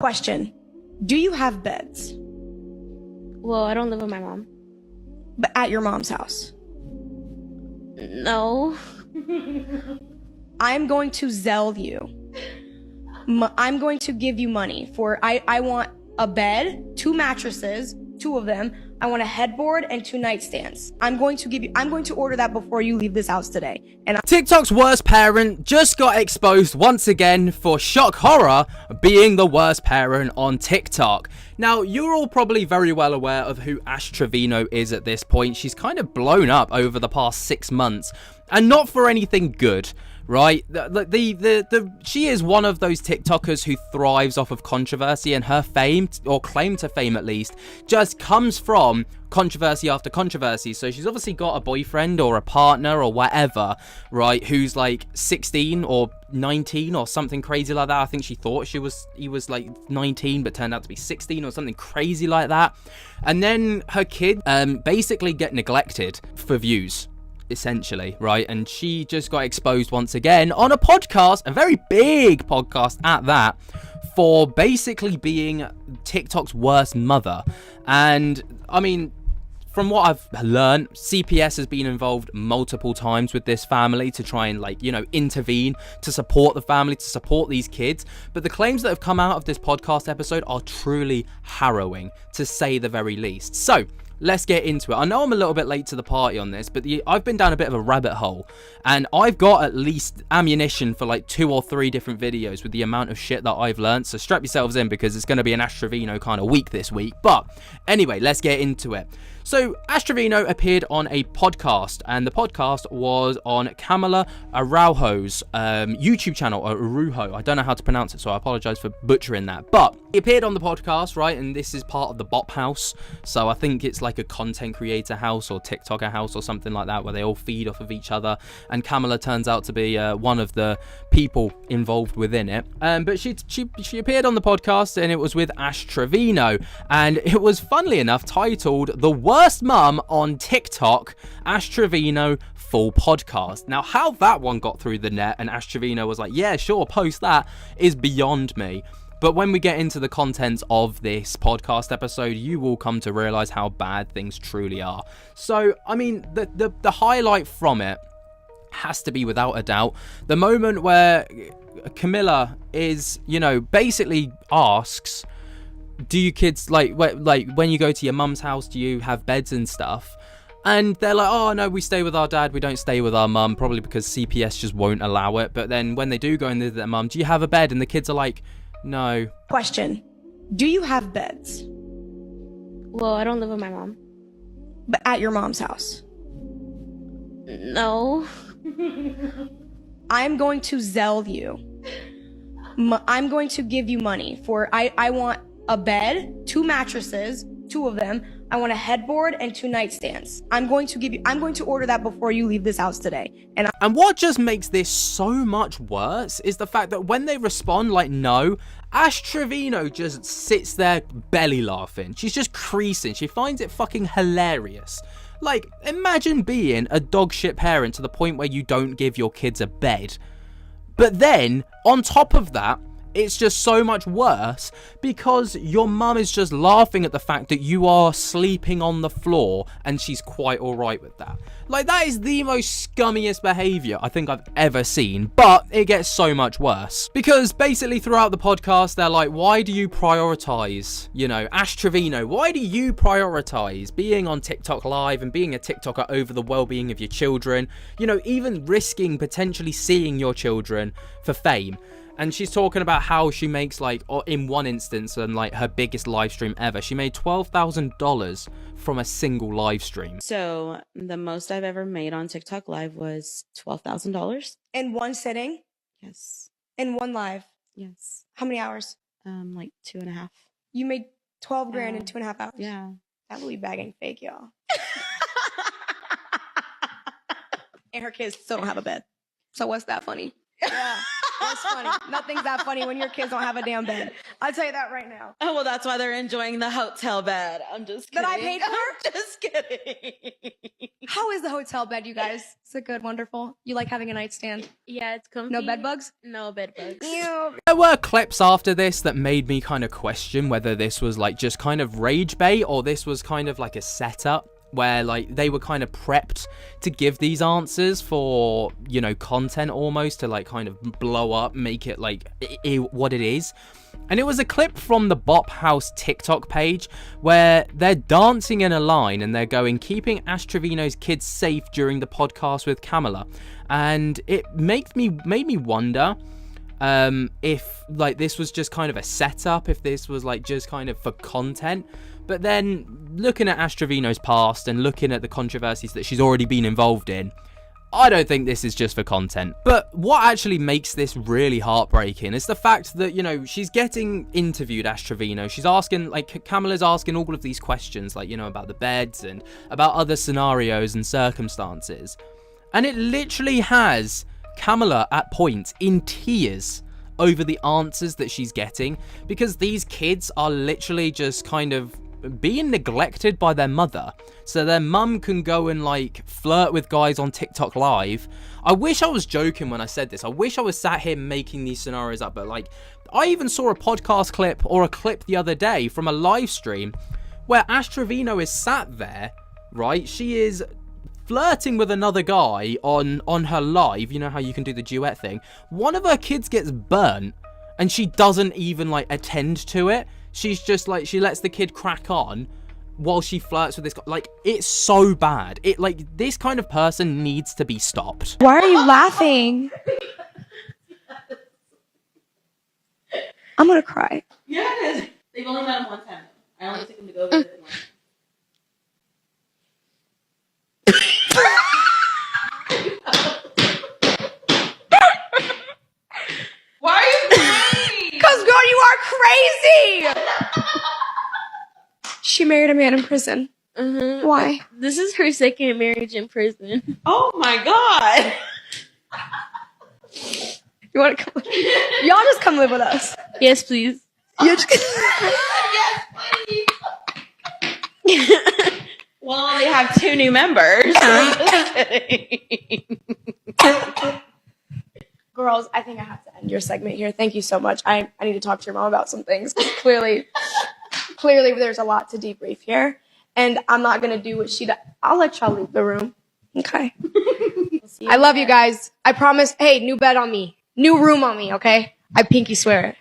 Question. Do you have beds? Well, I don't live with my mom. But at your mom's house? No. I'm going to Zelle you. I'm going to give you money for, I want a bed, 2 mattresses, 2 of them. I want a headboard and 2 nightstands. I'm going to order that before you leave this house today. And TikTok's worst parent just got exposed once again for shock horror being the worst parent on TikTok. Now, you're all probably very well aware of who Ash Trevino is at this point. She's kind of blown up over the past 6 months, and not for anything good. Right, she is one of those TikTokers who thrives off of controversy, and her fame, or claim to fame at least, just comes from controversy after controversy. So she's obviously got a boyfriend or a partner or whatever, right, who's like 16 or 19 or something crazy like that. I think she thought he was like 19, but turned out to be 16 or something crazy like that. And then her kid basically get neglected for views, essentially, right? And she just got exposed once again on a podcast, a very big podcast at that, for basically being TikTok's worst mother. And I mean, from what I've learned, CPS has been involved multiple times with this family to try and, like, you know, intervene, to support the family, to support these kids. But the claims that have come out of this podcast episode are truly harrowing, to say the very least. So let's get into it. I know I'm a little bit late to the party on this, but I've been down a bit of a rabbit hole, and I've got at least ammunition for like 2 or 3 different videos with the amount of shit that I've learned. So strap yourselves in, because it's going to be an Ash Trevino kind of week this week. But anyway, let's get into it. So Ash Trevino appeared on a podcast, and the podcast was on Camila Araujo's YouTube channel, or Arujo. I don't know how to pronounce it, so I apologize for butchering that. But he appeared on the podcast, right? And this is part of the Bop House. So I think it's like a content creator house or TikToker house or something like that, where they all feed off of each other. And Camila turns out to be one of the people involved within it. But she appeared on the podcast, and it was with Ash Trevino. And it was, funnily enough, titled The Worst Mum on TikTok, Ash Trevino Full Podcast. Now, how that one got through the net and Ash Trevino was like, yeah, sure, post that, is beyond me. But when we get into the contents of this podcast episode, you will come to realize how bad things truly are. So, I mean, the highlight from it has to be, without a doubt, the moment where Camila is, you know, basically asks, do you kids, like when you go to your mum's house, do you have beds and stuff? And they're like, oh no, we stay with our dad, we don't stay with our mum, probably because CPS just won't allow it. But then when they do go and visit their mum, do you have a bed? And the kids are like, no. Question. Do you have beds? Well, I don't live with my mom. But at your mom's house? No. I'm going to Zelle you. I'm going to give you money for, I want a bed, 2 mattresses, 2 of them. I want a headboard and 2 nightstands. I'm going to order that before you leave this house today. And what just makes this so much worse is the fact that when they respond like no, Ash Trevino just sits there belly laughing. She's just creasing. She finds it fucking hilarious. Like, imagine being a dog shit parent to the point where you don't give your kids a bed. But then, on top of that, it's just so much worse because your mum is just laughing at the fact that you are sleeping on the floor, and she's quite alright with that. Like, that is the most scummiest behaviour I think I've ever seen, but it gets so much worse. Because basically throughout the podcast, they're like, why do you prioritise, you know, Ash Trevino, why do you prioritise being on TikTok Live and being a TikToker over the well-being of your children? You know, even risking potentially seeing your children for fame. And she's talking about how she makes, like, or in one instance, and like her biggest live stream ever, she made $12,000 from a single live stream. So the most I've ever made on TikTok Live was $12,000. in one sitting? Yes. In one live? Yes. How many hours? Like 2.5. You made 12 grand in 2.5 hours? Yeah. That will be bagging fake, y'all. And her kids still don't have a bed. So what's that funny? Yeah. It's funny. Nothing's that funny when your kids don't have a damn bed. I'll tell you that right now. Oh, well, that's why they're enjoying the hotel bed. I'm just kidding. That I paid for? I'm just kidding. How is the hotel bed, you guys? Is it good? Wonderful? You like having a nightstand? Yeah, it's comfy. No bed bugs? No bed bugs. Ew. There were clips after this that made me kind of question whether this was like just kind of rage bait or this was kind of like a setup where like they were kind of prepped to give these answers for, you know, content almost to like kind of blow up, make it like what it is. And it was a clip from the Bop House TikTok page where they're dancing in a line and they're going, keeping Ash Trevino's kids safe during the podcast with Camilla. And it made me wonder if like this was just kind of a setup, if this was like just kind of for content. But then looking at Ash Trevino's past and looking at the controversies that she's already been involved in, I don't think this is just for content. But what actually makes this really heartbreaking is the fact that, you know, she's getting interviewed, Ash Trevino. She's asking, like, Camilla's asking all of these questions, like, you know, about the beds and about other scenarios and circumstances. And it literally has Camilla at points in tears over the answers that she's getting, because these kids are literally just kind of being neglected by their mother, so their mum can go and like flirt with guys on TikTok live. I wish I was joking when I said this. I wish I was sat here making these scenarios up, but like I even saw a podcast clip or a clip the other day from a live stream where Ash Trevino is sat there, right? She is flirting with another guy on her live. You know how you can do the duet thing. One of her kids gets burnt and she doesn't even like attend to it. She's just like, she lets the kid crack on while she flirts with this guy. Like, it's so bad. It like, this kind of person needs to be stopped. Why are you laughing? I'm gonna cry. Yeah, they've only met him one time. I only took him to go visit one. Why are you crying? Because, girl, you are crazy! She married a man in prison. Mm-hmm. Why? This is her second marriage in prison. Oh my god. You want to come? Y'all just come live with us. Yes, please. You just Yes, please. Well, they have 2 new members. Just kidding. Girls, I think I have to end your segment here. Thank you so much. I need to talk to your mom about some things. Clearly there's a lot to debrief here. And I'm not going to do what she does. I'll let y'all leave the room. Okay. I love you guys. I promise. Hey, new bed on me. New room on me, okay? I pinky swear it.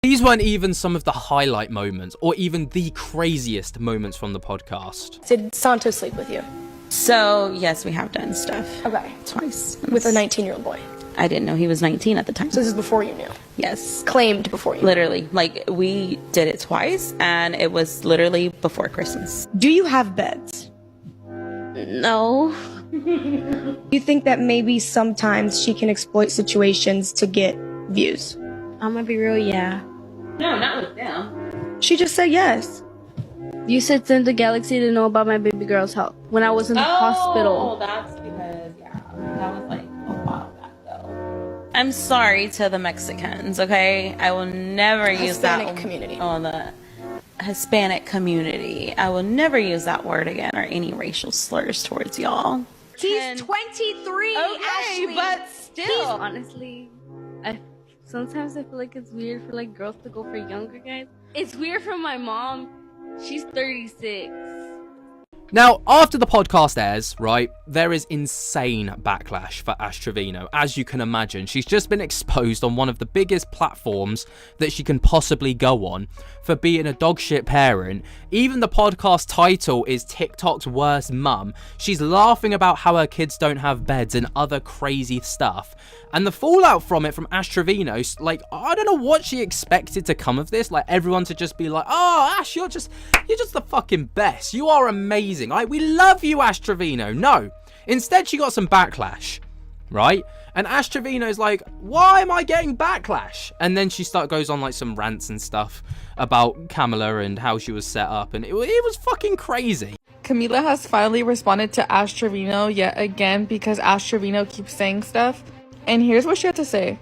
These weren't even some of the highlight moments or even the craziest moments from the podcast. Did Santo sleep with you? So, yes, we have done stuff. Okay. Twice. With a 19-year-old boy. I didn't know he was 19 at the time. So this is before you knew. Yes. Claimed before you knew. Literally. Like, we did it twice, and it was literally before Christmas. Do you have beds? No. You think that maybe sometimes she can exploit situations to get views? I'm gonna be real, yeah. No, not with them. She just said yes. You said send the galaxy to know about my baby girl's health when I was in the hospital. Oh, that's because, yeah, that was like a while back, though. I'm sorry to the Mexicans, okay? I will never use that Hispanic community. on the Hispanic community. I will never use that word again or any racial slurs towards y'all. He's 23, Okay, Ashley. but still. Honestly, sometimes I feel like it's weird for like girls to go for younger guys. It's weird for my mom. She's 36. Now, after the podcast airs, right, there is insane backlash for Ash Trevino. As you can imagine, she's just been exposed on one of the biggest platforms that she can possibly go on for being a dogshit parent. Even the podcast title is TikTok's Worst Mum. She's laughing about how her kids don't have beds and other crazy stuff. And the fallout from it from Ash Trevino, like, I don't know what she expected to come of this. Like, everyone to just be like, oh, Ash, you're just the fucking best. You are amazing. We love you, Ash Trevino. No. Instead, she got some backlash, right? And Ash Trevino's like, why am I getting backlash? And then she goes on like some rants and stuff about Camilla and how she was set up. And it was fucking crazy. Camila has finally responded to Ash Trevino yet again because Ash Trevino keeps saying stuff. And here's what she had to say.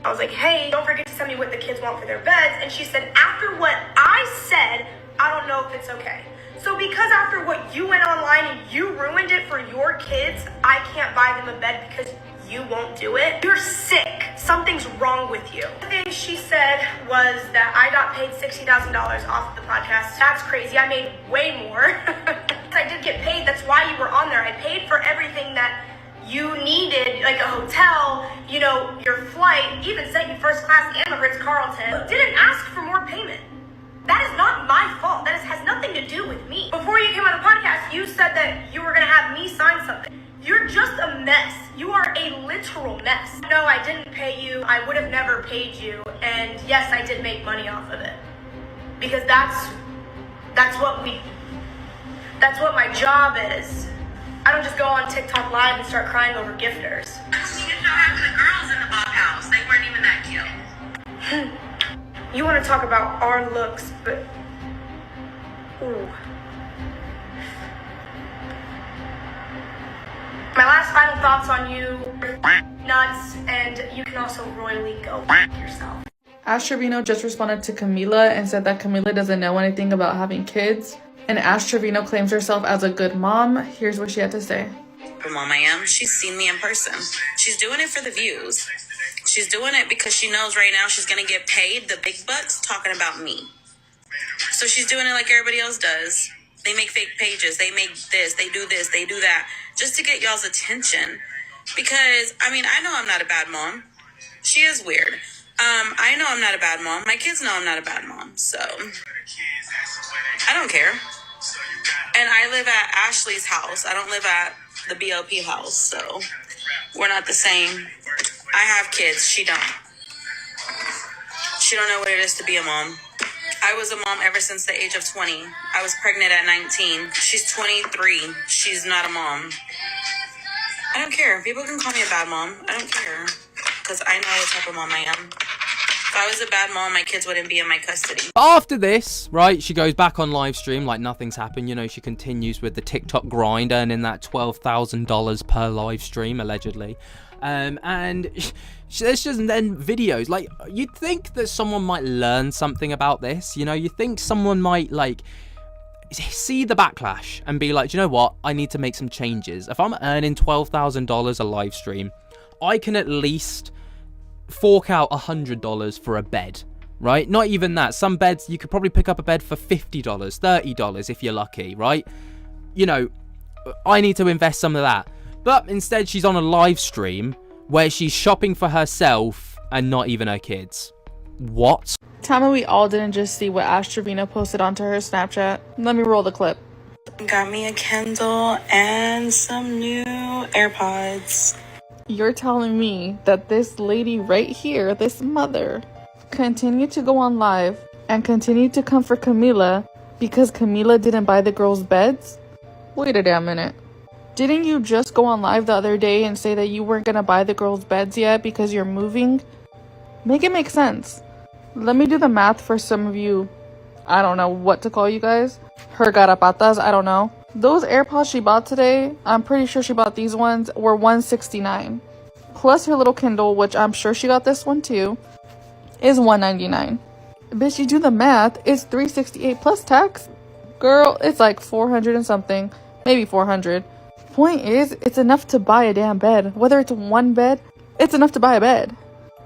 I was like, hey, don't forget to send me what the kids want for their beds. And she said, after what I said, I don't know if it's okay. So because after what you went online and you ruined it for your kids, I can't buy them a bed because you won't do it. You're sick. Something's wrong with you. The thing she said was that I got paid $60,000 off of the podcast. That's crazy. I made way more. I did get paid. That's why you were on there. I paid for everything that you needed, like a hotel, you know, your flight, even sent you first class and the Ritz-Carlton. Didn't ask for more payment. That is not my fault. That has nothing to do with me. Before you came on the podcast, you said that you were going to have me sign something. You're just a mess. You are a literal mess. No, I didn't pay you. I would have never paid you. And yes, I did make money off of it. Because that's what my job is. I don't just go on TikTok live and start crying over gifters. You can show half the girls in the Bob house. They weren't even that cute. You want to talk about our looks, but ooh. My last final thoughts on you, nuts, and you can also royally go yourself. Ash Trevino just responded to Camila and said that Camila doesn't know anything about having kids. And Ash Trevino claims herself as a good mom. Here's what she had to say. Mom I am. She's seen me in person. She's doing it for the views. She's doing it because she knows right now she's going to get paid the big bucks talking about me. So she's doing it like everybody else does. They make fake pages. They make this. They do that. Just to get y'all's attention. Because, I mean, I know I'm not a bad mom. She is weird. I know I'm not a bad mom. My kids know I'm not a bad mom. So, I don't care. And I live at Ashley's house. I don't live at the BLP house. So, we're not the same. I have kids. She don't. She don't know what it is to be a mom. I was a mom ever since the age of 20. I was pregnant at 19. She's 23. She's not a mom. I don't care. People can call me a bad mom. I don't care. Because I know what type of mom I am. If I was a bad mom, my kids wouldn't be in my custody. But after this, right, she goes back on live stream like nothing's happened. You know, she continues with the TikTok grind, earning that $12,000 per live stream, allegedly. And there's just then videos. Like, you'd think that someone might learn something about this. You know, you think someone might, like, see the backlash and be like, do you know what? I need to make some changes. If I'm earning $12,000 a live stream, I can at least fork out $100 for a bed, right? Not even that. Some beds, you could probably pick up a bed for $50, $30 if you're lucky, right? You know, I need to invest some of that. But instead, she's on a live stream where she's shopping for herself and not even her kids. What? Tell me we all didn't just see what Ash Trevino posted onto her Snapchat. Let me roll the clip. Got me a Kindle and some new AirPods. You're telling me that this lady right here, this mother, continued to go on live and continued to come for Camila because Camila didn't buy the girls' beds? Wait a damn minute. Didn't you just go on live the other day and say that you weren't gonna buy the girls' beds yet because you're moving? Make it make sense. Let me do the math for some of you. I don't know what to call you guys. Her garapatas, I don't know. Those AirPods she bought today, I'm pretty sure she bought these ones, were $169. Plus her little Kindle, which I'm sure she got this one too, is $199. Bitch, you do the math, it's $368 plus tax. Girl, it's like 400 and something. Maybe 400. Point is, it's enough to buy a damn bed. Whether it's one bed, it's enough to buy a bed.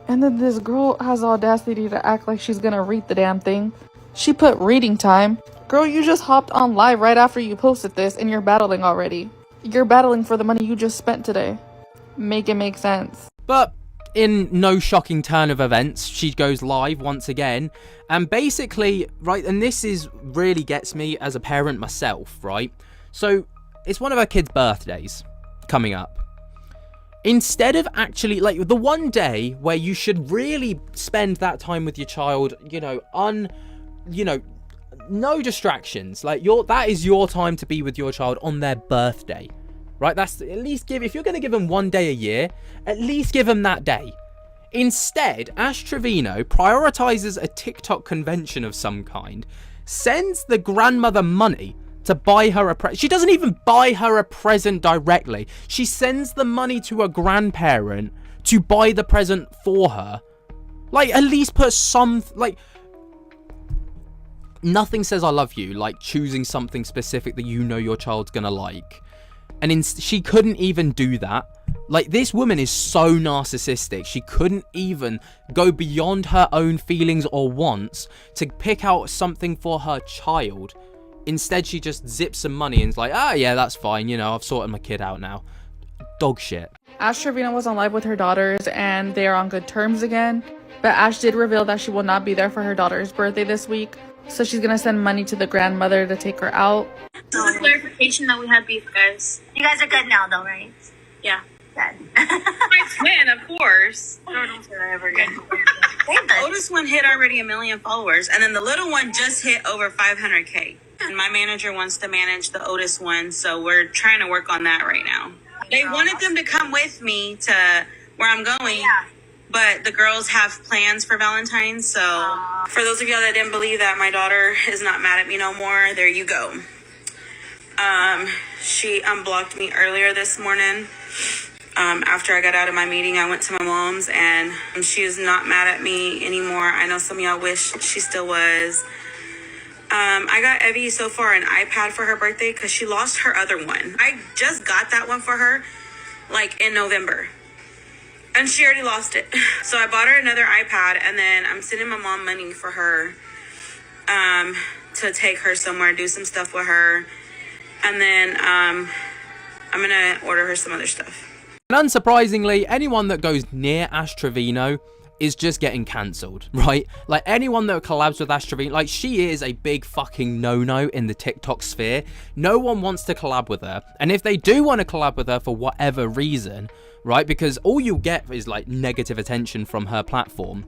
And then this girl has the audacity to act like she's gonna read the damn thing. She put reading time. Girl, you just hopped on live right after you posted this and you're battling already. You're battling for the money you just spent today. Make it make sense. But in no shocking turn of events, she goes live once again. And basically, right, and this is really gets me as a parent myself, right? So it's one of her kids' birthdays coming up. Instead of actually, like, the one day where you should really spend that time with your child, you know, no distractions. Like, that is your time to be with your child on their birthday, right? That's at least if you're going to give them one day a year, at least give them that day. Instead, Ash Trevino prioritizes a TikTok convention of some kind, sends the grandmother money to buy her a present. She doesn't even buy her a present directly. She sends the money to a grandparent to buy the present for her, Like, at least put some, like, nothing says I love you like choosing something specific that you know your child's gonna like. And she couldn't even do that. Like, this woman is so narcissistic. She couldn't even go beyond her own feelings or wants to pick out something for her child. Instead, she just zips some money and is like, ah, yeah, that's fine. You know, I've sorted my kid out now. Dog shit. Ash Trevino was on live with her daughters and they are on good terms again. But Ash did reveal that she will not be there for her daughter's birthday this week. So she's going to send money to the grandmother to take her out. This is a clarification that we had beef, guys. You guys are good now, though, right? Yeah. Good. My twin, of course. Don't say that ever again. The oldest one hit already 1 million followers, and then the little one just hit over 500K. And my manager wants to manage the oldest one, so we're trying to work on that right now. They wanted them to come with me to where I'm going, but the girls have plans for Valentine's, so for those of y'all that didn't believe that my daughter is not mad at me no more, there you go. She unblocked me earlier this morning. After I got out of my meeting, I went to my mom's, and she is not mad at me anymore. I know some of y'all wish she still was. I got Evie so far an iPad for her birthday because she lost her other one. I just got that one for her like in November, and she already lost it. So I bought her another iPad, and then I'm sending my mom money for her to take her somewhere, do some stuff with her, and then I'm gonna order her some other stuff. And unsurprisingly, anyone that goes near Ash Trevino is just getting cancelled, right? Like, anyone that collabs with Ash Trevino, like, she is a big fucking no-no in the TikTok sphere. No one wants to collab with her. And if they do want to collab with her for whatever reason, right, because all you get is, like, negative attention from her platform,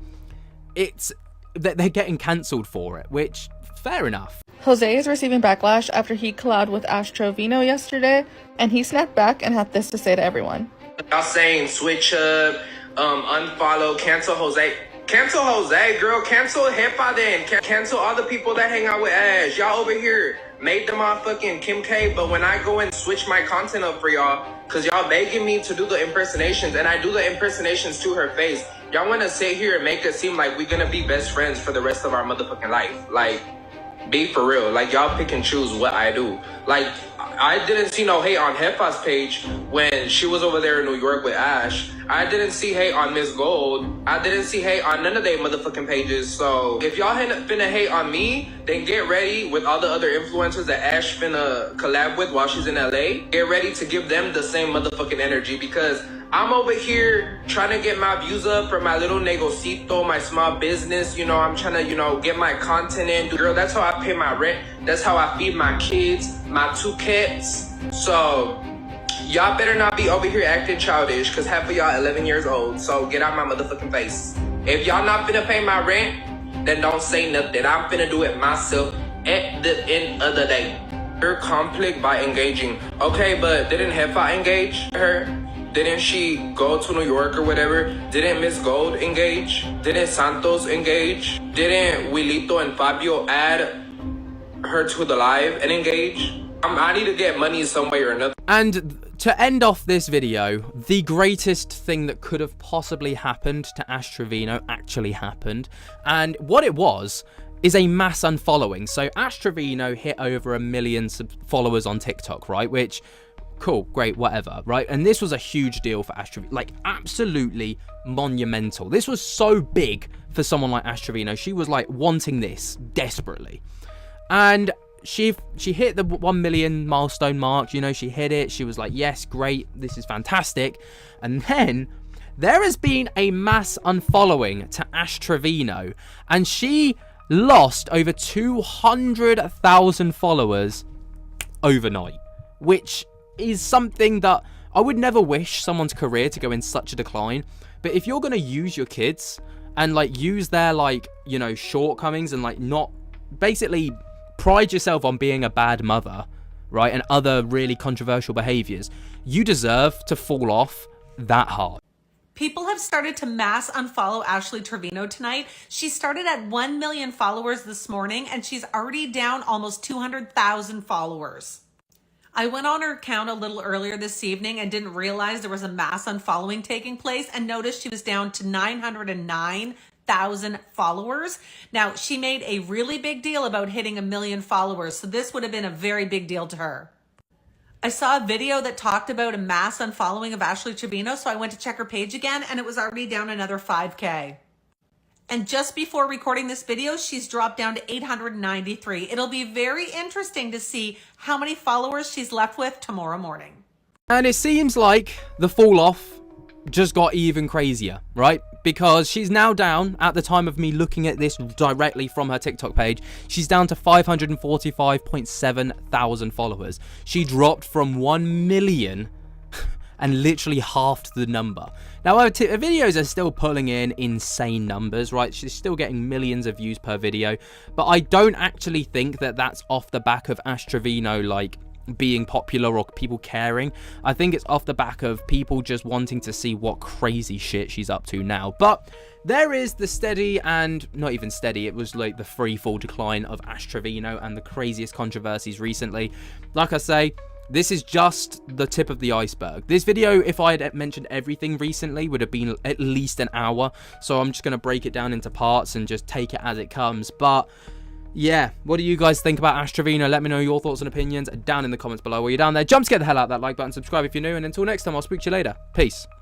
it's that they're getting cancelled for it, which, fair enough. Jose is receiving backlash after he collabed with Ash Trevino yesterday, and he snapped back and had this to say to everyone. Y'all saying switch up, unfollow, cancel Jose. Cancel Jose, girl. Cancel Hepa then. Cancel all the people that hang out with Ash. Y'all over here made them all fucking Kim K, but when I go and switch my content up for y'all, because y'all begging me to do the impersonations, and I do the impersonations to her face, y'all want to sit here and make it seem like we're going to be best friends for the rest of our motherfucking life. Like, be for real. Like, y'all pick and choose what I do. Like, I didn't see no hate on Hefa's page when she was over there in New York with Ash. I didn't see hate on Miss Gold. I didn't see hate on none of their motherfucking pages. So if y'all finna hate on me, then get ready with all the other influencers that Ash finna collab with while she's in LA. Get ready to give them the same motherfucking energy, because I'm over here trying to get my views up for my little negocito, my small business. You know, I'm trying to, you know, get my content in. Girl, that's how I pay my rent. That's how I feed my kids, my 2 cats. So y'all better not be over here acting childish, because half of y'all 11 years old. So get out my motherfucking face. If y'all not finna pay my rent, then don't say nothing. I'm finna do it myself at the end of the day. Her conflict by engaging. Okay, but didn't Hefa engage her? Didn't she go to New York or whatever? Didn't Miss Gold engage? Didn't Santos engage? Didn't Wilito and Fabio add her to the live and engage? I need to get money some way or another. And to end off this video, the greatest thing that could have possibly happened to Ash Trevino actually happened. And what it was is a mass unfollowing. So Ash Trevino hit over 1 million followers on TikTok, right? Which, cool, great, whatever, right? And this was a huge deal for Ash Trevino, like absolutely monumental. This was so big for someone like Ash Trevino. She was like wanting this desperately. And she hit the 1 million milestone mark, you know, she hit it. She was like, yes, great, this is fantastic. And then there has been a mass unfollowing to Ash Trevino, and she lost over 200,000 followers overnight, which is something that I would never wish someone's career to go in such a decline. But if you're going to use your kids and like use their, like, you know, shortcomings and like not basically pride yourself on being a bad mother, right, and other really controversial behaviors, you deserve to fall off that hard. People have started to mass unfollow Ashley Trevino tonight. She started at 1 million followers this morning, and she's already down almost 200,000 followers. I went on her account a little earlier this evening and didn't realize there was a mass unfollowing taking place, and noticed she was down to 909,000 followers. Now, she made a really big deal about hitting 1 million followers, so this would have been a very big deal to her. I saw a video that talked about a mass unfollowing of Ashley Trevino, so I went to check her page again, and it was already down another 5K. And just before recording this video, she's dropped down to 893. It'll be very interesting to see how many followers she's left with tomorrow morning. And it seems like the fall off just got even crazier, right? Because she's now down, at the time of me looking at this directly from her TikTok page, she's down to 545.7 thousand followers. She dropped from 1 million and literally halved the number. Now, her videos are still pulling in insane numbers, right? She's still getting millions of views per video, but I don't actually think that that's off the back of Ash Trevino, like, being popular or people caring. I think it's off the back of people just wanting to see what crazy shit she's up to now. But there is the steady, and not even steady, it was like the free fall decline of Ash Trevino and the craziest controversies recently. Like I say, this is just the tip of the iceberg. This video, if I had mentioned everything recently, would have been at least an hour. So I'm just going to break it down into parts and just take it as it comes. But yeah, what do you guys think about Ash Trevino? Let me know your thoughts and opinions down in the comments below. While you're down there, jump to get the hell out of that like button, subscribe if you're new, and until next time, I'll speak to you later. Peace.